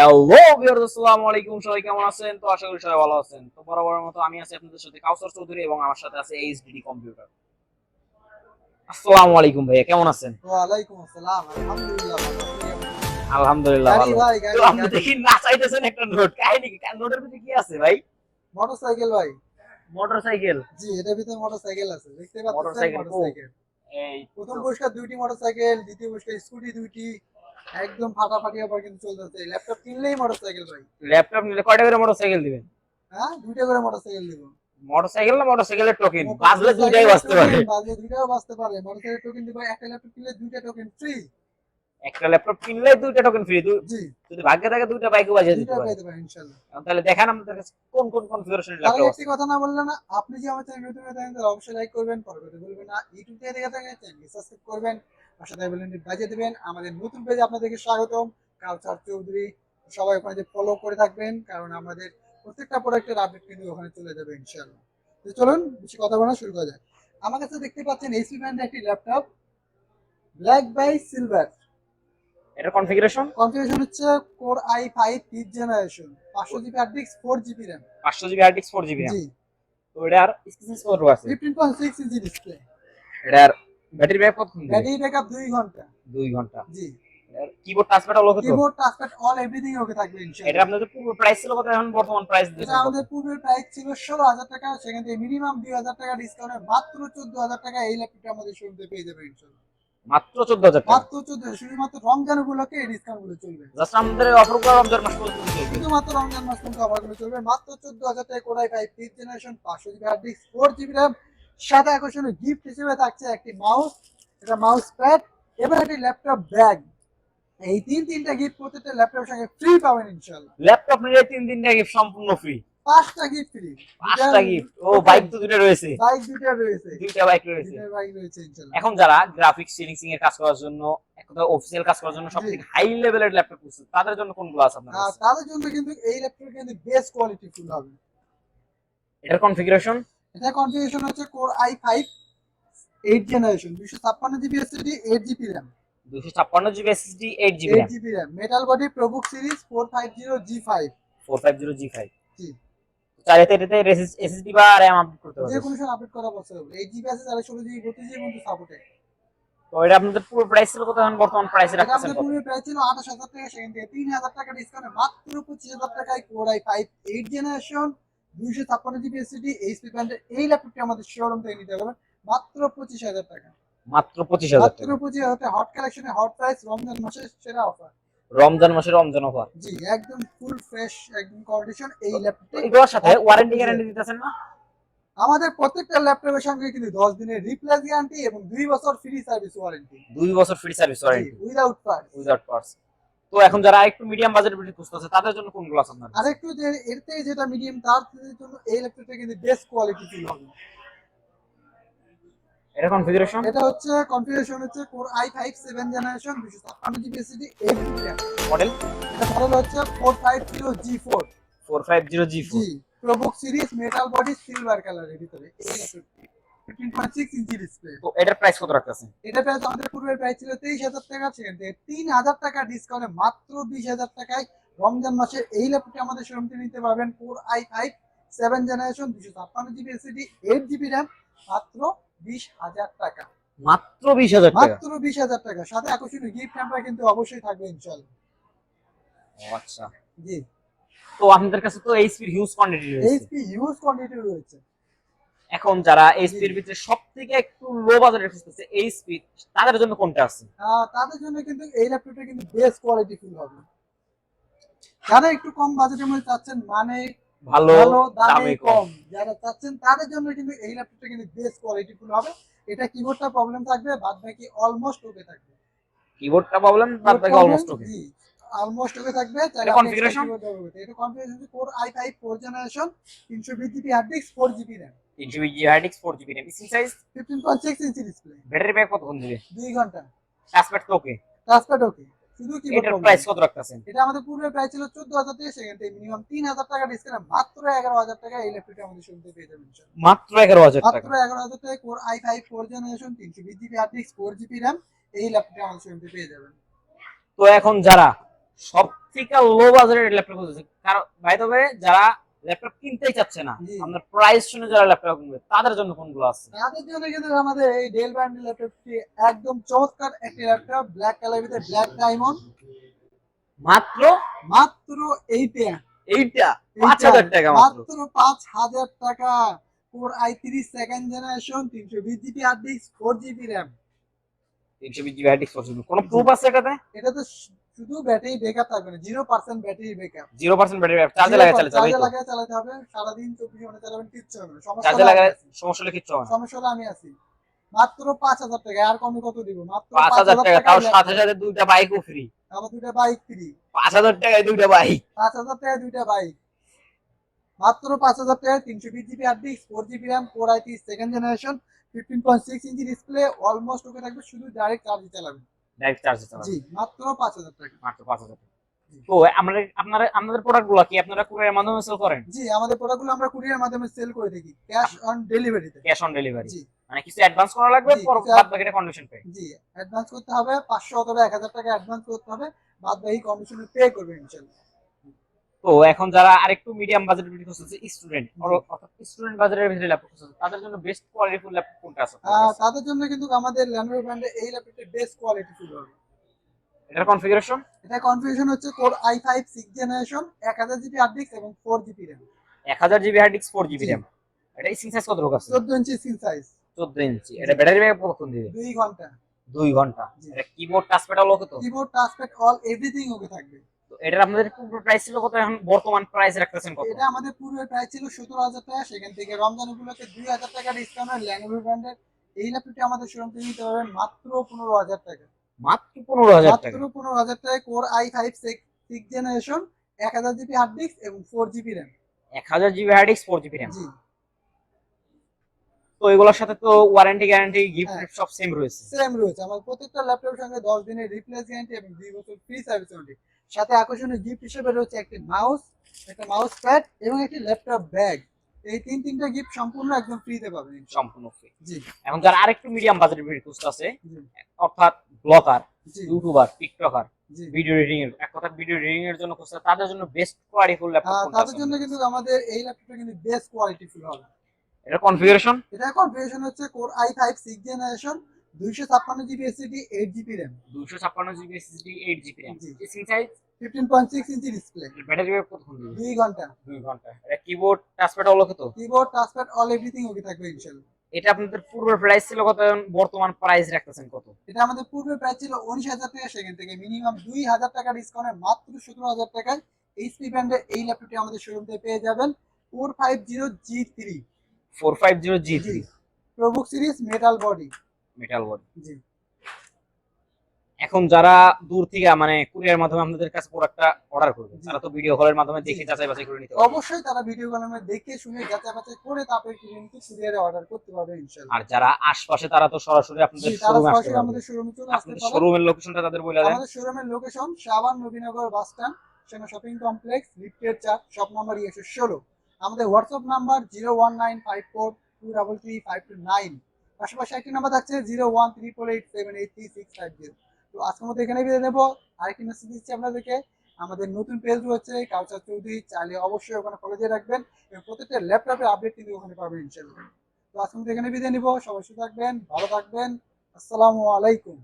Hello viewers, আসসালামু আলাইকুম। সবাই কেমন আছেন? তো আশা করি সবাই ভালো আছেন। তো বরাবরের মতো আমি আছি আপনাদের সাথে কাউসার চৌধুরী এবং আমার সাথে আছে এইচডিডি কম্পিউটার। আসসালামু আলাইকুম ভাইয়া, কেমন আছেন? ওয়ালাইকুম আসসালাম। আলহামদুলিল্লাহ ভালো। আপনি কেমন আছেন? আলহামদুলিল্লাহ গাড়ি ভালো। ভাই, তো গাড়ি, আপনি গাড়ি। দেখি নাচাইতেছেন একটা নোট, কাহিনী কি? নোটের ভিতরে কি আছে ভাই? মোটরসাইকেল ভাই। মোটরসাইকেল। জি, এটার ভিতরে মোটরসাইকেল আছে। দেখতে পাচ্ছেন মোটরসাইকেল কো? মোটরসাইকেল। এই প্রথম তো। পুরস্কার ২টি মোটরসাইকেল, দ্বিতীয় পুরস্কার স্কুটি ২টি। একদম ফাটাফাটি অফার কিন্তু চলতেছে। ল্যাপটপ কিনলেই মোটরসাইকেল ভাই। ল্যাপটপ নিলে কয়টা করে মোটরসাইকেল দিবেন? হ্যাঁ, ২টা করে মোটরসাইকেল দিব। মোটরসাইকেল না মোটরসাইকেলের টোকেন? বাজলে দুইটাই মোটরসাইকেলের বাজতে পারে। টোকেন বাজলে ২টাও বাঁচতে পারে। মোটরসাইকেলের টোকেন দিব। একটা ল্যাপটপ কিনলে ২টা টোকেন ফ্রি। একটা ল্যাপটপ কিনলে দুইটা টোকেন ফ্রি। জি, যদি ভাগ্যে থাকে দুইটা বাইকও বাজিয়ে দিতে ২টা পারে। পেতে পারেন ইনশাআল্লাহ। তাহলে দেখান আমাদের কাছে কোন কোন কনফিগারেশনের তার আগে ল্যাপটপ একটি আছে। কথা না বললে না, আপনি যে আমার চ্যানেল নতুন হয়ে থাকেন তাহলে অবশ্যই লাইক করবেন, ফলো করতে ভুলবেন না। ইউটিউব থেকে দেখে থাকেন চ্যানেলটি সাবস্ক্রাইব করবেন, পাশে থাকা বেল আইকনটি বাজিয়ে দিবেন। আমাদের নতুন পেজে আপনাদেরকে স্বাগতম। কাউসার চৌধুরী। সবাই ওখানে যে ফলো করে থাকবেন, কারণ আমাদের প্রত্যেকটা প্রোডাক্টের আপডেট কিন্তু ওখানে চলে যাবে ইনশাআল্লাহ। তো চলুন বেশি কথা বলা শুরু করা যাক। আমার কাছে দেখতে পাচ্ছেন এইচপি ব্র্যান্ডের একটি ল্যাপটপ, ব্ল্যাক বাই সিলভার। এটা কনফিগারেশন কনফিগারেশন হচ্ছে core i5 5th generation, 500 GB hard disk, 4 GB RAM. 500 GB hard disk 4 GB RAM. জি, তো এটার স্ক্রিন কত আছে? 15.6 ইঞ্চি ডিসপ্লে। এটার ব্যাটারি ব্যাকআপ কতক্ষণ দিবে? ব্যাটারি ব্যাকআপ ২ ঘন্টা। 2 ঘন্টা। জি, এটার কিবোর্ড টাচপ্যাড হলো কত? Keyboard touchpad all everything okay থাকবে এটা ইনশাআল্লাহ। আপনাদের পূর্ব প্রাইস ছিল কত, এখন বর্তমান প্রাইস এটা দিয়েছেন কত? আমাদের পূর্বের প্রাইস ছিল ১৬,০০০ টাকা, সেখান থেকে মিনিমাম ২,০০০ টাকা ডিসকাউন্টে মাত্র ১৪,০০০ টাকা এই ল্যাপটপটা আমাদের শোরুমে পেয়ে যাবেন ইনশাআল্লাহ। মাত্র 14,000 টাকা। মাত্র ১৪, শুধুমাত্র রমজান উপলক্ষে এই ডিসকাউন্ট গুলো চলবে। জাস্ট আমাদের অফারগুলো রমজান মাস পর্যন্ত চলবে। শুধুমাত্র রমজান মাস পর্যন্ত অফারগুলো চলবে। মাত্র ১৪,০০০ টাকায় core i 5 5th generation, 500 GB hard disk, 4 GB RAM. সাথে আকর্ষণীয় গিফট হিসেবে থাকছে একটি মাউস, এটা মাউস প্যাড এবং একটি ল্যাপটপ ব্যাগ। এই তিনটা গিফট প্রত্যেকটা ল্যাপটপের সঙ্গে ফ্রি পাবেন ইনশাআল্লাহ। ল্যাপটপ নিলে 3 দিন আগে সম্পূর্ণ ফ্রি। 5টা গিফট ফ্রি। 5টা গিফট। ও বাইক তো দুটো রয়েছে। বাইক 2টা রয়েছে। দুইটা বাইক রয়েছে। 2টা বাইক রয়েছে ইনশাআল্লাহ। এখন যারা গ্রাফিক্স ফিনিশিং এর কাজ করার জন্য, একটা অফিসিয়াল কাজ করার জন্য জি। সবথেকে হাই লেভেলের ল্যাপটপ খুঁজছে, তাদের জন্য কোনগুলো আছে আপনার কাছে? তাদের জন্য কিন্তু এই ল্যাপটপ কিন্তু বেস্ট কোয়ালিটি ফুল হবে। এটার কনফিগারেশন? এটা কনফিগারেশন হচ্ছে core i5 8th generation, 256 GB SSD, 8 GB RAM. 256 GB SSD, 8 GB RAM. 8 GB RAM, metal body, ProBook series 450G5। 450G5। জি, চাইলে এটাতে এসএসডি বা র্যাম আপডেট করতে যে পারবে। কোনো সময় আপডেট করা পসিবল। 8 জিবি আছে, 16 জিবি, 32 জিবি পর্যন্ত সাপোর্টে। তো এটা আপনাদের পুরো প্রাইস ছিল কত, এখন বর্তমান প্রাইসে এটা রাখতেছেন আমাদের কত? পূর্বে প্রাইস ছিল 28,০০০ টাকা, সেখান থেকে 3,০০০ টাকা ডিসকাউন্টে মাত্র 25,০০০ টাকায় core i5 8th generation, 256 GB SSD, HP ব্র্যান্ডের এই ল্যাপটপটি আমাদের শোরুম থেকে নিতে পারবেন মাত্র 25,০০০ টাকা। মাত্র 25,000 মাত্র টাকা। 25,০০০ টাকা, হট কালেকশনে হট প্রাইস, রমজান মাসের সেরা অফার। রমজান মাসের রমজান অফার। জি, একদম ফুল ফ্রেশ একদম কন্ডিশন এই তো ল্যাপটপটি। এগুলোর সাথে ওয়ারেন্টি গ্যারান্টি দিতেছেন না? আমাদের প্রত্যেকটা ল্যাপটপের সঙ্গে কিন্তু 10 দিনের রিপ্লেস গ্যারান্টি এবং 2 বছর ফ্রি সার্ভিস ওয়ারেন্টি। 2 বছর ফ্রি সার্ভিস জি, warranty without parts. Without parts. তো এখন যারা একটু মিডিয়াম বাজেটের ভিতরে খুঁজতেছে, তাদের জন্য কোনগুলো আছে আপনার কাছে? আরেকটু যে এর থেকে যেটা মিডিয়াম, তার জন্য এই ল্যাপটপটা কিন্তু বেস্ট কোয়ালিটি ফিল হবে। এটা কনফিগারেশন? এটা হচ্ছে কনফিগারেশন হচ্ছে core i5 7th generation, 256 GB SSD, 8 GB RAM. Model? এটা মডেল হচ্ছে 450G4। 450G4। জি, ProBook series, metal body, silver কালারের ভিতরে এই ল্যাপটপটি। 15.6 ইঞ্চি ডিসপ্লে। তো এটার প্রাইস কত রাখতেছেন? এটা প্রাইস আমাদের পূর্বের প্রাইস ছিল 23,০০০ টাকা, সেখান থেকে 3,০০০ টাকা ডিসকাউন্টে মাত্র 20,০০০ টাকায় রমজান মাসে এই ল্যাপটপটি আমাদের শোরুম থেকে নিতে পারবেন। Core i5 7th generation, 256 GB SSD, 8 GB RAM, মাত্র 20,০০০ টাকা। মাত্র 20,000 টাকা। মাত্র 20,০০০ টাকা, সাথে আকর্ষণীয় গিফট হ্যাম্পার কিন্তু অবশ্যই থাকবে ইনশাআল্লাহ। ও আচ্ছা। জি, তো আপনাদের কাছে তো এইচপির হিউজ কোয়ান্টিটি রয়েছে। এইচপি হিউজ কোয়ান্টিটি রয়েছে। এখন যারা এইচপির ভিতরে সবথেকে একটু লো বাজেটের খুঁজতেছে এইচপি, তাদের জন্য কোনটা আছে? তাদের জন্য কিন্তু এই ল্যাপটপটা কিন্তু বেস্ট কোয়ালিটি ফুল হবে। যারা একটু কম বাজেটের মধ্যে চাচ্ছেন, মানে ভালো ভালো দামে দামে কম। কম যারা চাচ্ছেন, তাদের জন্য কিন্তু এই ল্যাপটপটা কিন্তু বেস্ট কোয়ালিটি ফুল হবে। এটা কিবোর্ডটা প্রবলেম থাকবে, বাদ বাকি অলমোস্ট ওকে থাকবে। কিবোর্ডটা প্রবলেম, বাদ বাকি অলমোস্ট ওকে। জি, অলমোস্ট ওকে থাকবে। এটা কনফিগারেশন? এটা কনফিগারেশন হচ্ছে core i5 4th generation, 320 GB hard disk, 4 GB RAM, 320 hard disk, 4 GB RAM, screen size? 15.6 inch display. Battery backup কতক্ষণ দিবে? 2 ঘন্টা। টাচপ্যাড তো ওকে। টাচপ্যাড ওকে, শুধু কিবোর্ড এটার প্রবলেম। প্রাইস কত রাখতেছেন? এটা আমাদের পূর্বে প্রাইস ছিল 14,০০০ টাকা, সেখান থেকে মিনিমাম 3,০০০ টাকা ডিসকাউন্ট মাত্র 11,০০০ টাকা এই ল্যাপটপটা আমাদের শুনতে পেয়ে যাবেন ইনশাআল্লাহ। মাত্র 11,000 মাত্র টাকা। 11,০০০ টাকায় core i5 4th generation, 320 GB hard disk, 4 GB RAM এই ল্যাপটপটা আমাদের শুনতে পেয়ে যাবেন। তো এখন যারা সব থেকে লো বাজারের ল্যাপটপ খুঁজতেছে, কারণ ভাই তবে যারা ল্যাপটপ কিনতেই চাচ্ছে না, জি। আপনার প্রাইস শুনে যারা ল্যাপটপ কিনবে তাদের জন্য কোনগুলো আছে? তাদের জন্য কিন্তু আমাদের এই ডেল ব্র্যান্ডের ল্যাপটপটি একদম চমৎকার একটি ল্যাপটপ, ব্ল্যাক কালার ভিতরে ব্ল্যাক ডায়মন্ড, মাত্র মাত্র এইটা এইটা এইটা 5,000 টাকা মাত্র। মাত্র 5,000 টাকা। Core i3 second generation, 320 GB hard disk, 4 GB RAM. 320 GB hard disk পছন্দ, কোনো প্রুফ আছে এটাতে? এটা তো শুধু ব্যাটারি ব্যাকআপ থাকবে না, 0% ব্যাটারি ব্যাকআপ। 0% ব্যাটারি ব্যাকআপ, চার্জে লাগায় চালাতে হবে চার্জে তো? লাগায় চালাতে হবে, সারাদিন 24 ঘন্টা চালাবেন, কিচ্ছু হবে না। সমস্যা চার্জে হলে আমি লাগালে আছি, সমস্যা হলে কিচ্ছু হবে না। সমস্যা হলে আমি আছি। মাত্র 5,000 টাকা, আর কমে কত দিব? মাত্র 5,000 5,000 টাকা, টাকায় তাও ল্যাপটপ, সাথে সাথে দুইটা বাইকও ফ্রি। আবার দুইটা বাইক ফ্রি। 5,000 টাকায় দুইটা বাইক। 5,000 টাকায় দুইটা বাইক, মাত্র 5,000 টাকায় 320 GB hard disk, 4 GB RAM, core i3 second generation, 15.6 inch display, almost okay থাকবে, শুধু ডাইরেক্ট চার্জে চালাবেন। ডাইরেক্ট চার্জে চালাবে। জি, মাত্র 5,000 টাকা। মাত্র 5,000 টাকা। তো আপনাদের প্রোডাক্টগুলো কি আপনারা কুরিয়ারের মাধ্যমে সেল করেন? জি, আমাদের প্রোডাক্টগুলো আমরা কুরিয়ার মাধ্যমে সেল করে থাকি, ক্যাশ অন ডেলিভারিতে। Cash on delivery? জি মানে কিছু অ্যাডভান্স করা লাগবে, জি, পর কিছু বাদ বাকিটা কন্ডিশন পে? জি, অ্যাডভান্স করতে হবে 500 অথবা 1,000 টাকা অ্যাডভান্স করতে হবে, বাদ বাকি কন্ডিশনে পে করবেন ইনশাআল্লাহ। তো এখন যারা আরেকটু মিডিয়াম বাজেটের ভিতরে খুঁজছে, স্টুডেন্ট অর্থাৎ স্টুডেন্ট বাজারের ভিতরে ল্যাপটপ খুঁজছে, তাদের জন্য বেস্ট কোয়ালিটিফুল ল্যাপটপ কোনটা আছে আপনার কাছে? তাদের জন্য কিন্তু আমাদের Lenovo ব্র্যান্ডের এই ল্যাপটপটি বেস্ট কোয়ালিটি ফুল হবে। এটার কনফিগারেশন? এটা কনফিগারেশন হচ্ছে core i5 6 generation, 1000 GB hard disk এবং 4 GB RAM. 1000 GB hard disk, 4 GB জি, র্যাম। এটা স্ক্রিন সাইজ কত রকম আছে? 14 ইঞ্চি স্ক্রিন সাইজ, 14 ইঞ্চি। এটা ব্যাটারি ব্যাকআপ কতক্ষণ দিবে? 2 ঘন্টা। 2 ঘন্টা। জি, এটা কিবোর্ড টাচপ্যাড অল ওকে তো? Keyboard touchpad all everything okay থাকবে। তো এটার আপনাদের পূর্ব প্রাইস ছিল কত, এখন বর্তমান প্রাইস রাখতেছেন কত? এটা আমাদের পূর্বের প্রাইস ছিল 17,000 টাকা, সেখান থেকে রমজান উপলক্ষে 2,000 টাকা ডিসকাউন্টে Lenovo ব্র্যান্ডের এই ল্যাপটপটি আমাদের শোরুম থেকে নিতে পারবেন মাত্র 15,000 টাকা। মাত্র 15,000 মাত্র টাকা? 15,000 টাকায় core i5 6 generation, 1000 GB hard disk এবং 4 GB RAM. 1000 GB hard disk, 4 GB RAM. জি তো এগুলোর সাথে তো ওয়ারেন্টি গ্যারান্টি গিফট হ্যাঁ, সব সেম রয়েছে? সেম রয়েছে। আমাদের প্রত্যেকটা ল্যাপটপের সঙ্গে 10 দিনের রিপ্লেস গ্যারান্টি এবং 2 বছর ফ্রি সার্ভিস ওয়ারেন্টি। সাথে আকর্ষণীয় গিফট হিসেবে রয়েছে একটি মাউস, একটা মাউস প্যাড এবং একটি ল্যাপটপ ব্যাগ। এই তিনটা গিফট সম্পূর্ণ একদম ফ্রিতে পাবেন ইনশাআল্লাহ। সম্পূর্ণ ফ্রি। জি এখন যারা আরেকটু মিডিয়াম বাজেটের ভিডিও খুঁজতেছে, জি অর্থাৎ ব্লগার, জি ইউটিউবার, টিকটকার, জি। ভিডিও এডিটিং এর, এক কথা ভিডিও এডিটিং এর জন্য খুঁজছে, তাদের জন্য বেস্ট কোয়ালিটিফুল ল্যাপটপ কোনটা তাদের আছে? জন্য কিন্তু আমাদের এই ল্যাপটপটা কিন্তু বেস্ট কোয়ালিটি ফুল হবে। এটা কনফিগারেশন? এটা কনফিগারেশন হচ্ছে core i5 6 generation, 256 GB SSD, 8 GB RAM. 256 GB SSD, 8 GB RAM. জি, screen size? 15.6 inch display, battery backup কতক্ষণ দিবে? 2 ঘন্টা। 2 ঘন্টা। এটা কিবোর্ড টাচপ্যাড অল ওকে তো? Keyboard touchpad all everything okay থাকবে ইনশাআল্লাহ। এটা আপনাদের পূর্বের প্রাইস ছিল কত, এখন বর্তমান প্রাইস রাখতেছেন কত? এটা আমাদের পূর্বে প্রাইস ছিল 19,000 টাকা, সেখান থেকে মিনিমাম 2,000 টাকা ডিসকাউন্টে মাত্র 17,000 টাকায় এইচপি ব্র্যান্ডের এই ল্যাপটপটি আমাদের শোরুম থেকে পেয়ে যাবেন। 450G3। 450 G, G3 ProBook series, metal body. Metal body. জি, এখন যারা দূর থেকে মানে কুরিয়ার মাধ্যমে আপনাদের কাছে প্রোডাক্টটা অর্ডার করবে, জি। তারা তো ভিডিও কলের মাধ্যমে জি। দেখে যাচাই বাছাই করে নিতে পারবে। অবশ্যই তারা ভিডিও কলে দেখে শুনে যাচাই বাছাই করে তারপরে কিন্তু কুরিয়ারে অর্ডার করতে পারবে ইনশাআল্লাহ। আর যারা আশপাশে তারা তো সরাসরি জি, আপনাদের তারা শোরুমে আসতে সরাসরি পারবে। আমাদের শোরুমে চলে আসতে আপনাদের পারেন। শোরুমের লোকেশনটা তাদের বলে দেন। আমাদের শোরুমের location Shahbag Nabinagar bus stand, সেনা শপিং কমপ্লেক্স, লিফটের 4, শপ নাম্বার 116। আমাদের হোয়াটসঅ্যাপ নাম্বার 01954233529। পাশাপাশি একটি নাম্বার থাকছে 01388783650। তো আজকের মতো এখানে বিদায় নেবো। আরেকটি মেসেজ দিচ্ছি আপনাদেরকে, আমাদের নতুন পেজ রয়েছে কাউসার চৌধুরী, চাইলে অবশ্যই ওখানে ফলো দিয়ে রাখবেন এবং প্রত্যেকটা ল্যাপটপের আপডেট কিন্তু ওখানে পাবেন ইনশাআল্লাহ। তো আজকের মতো এখানে বিদায় নিব, সবাই সুস্থ থাকবেন, ভালো থাকবেন। আসসালামু আলাইকুম।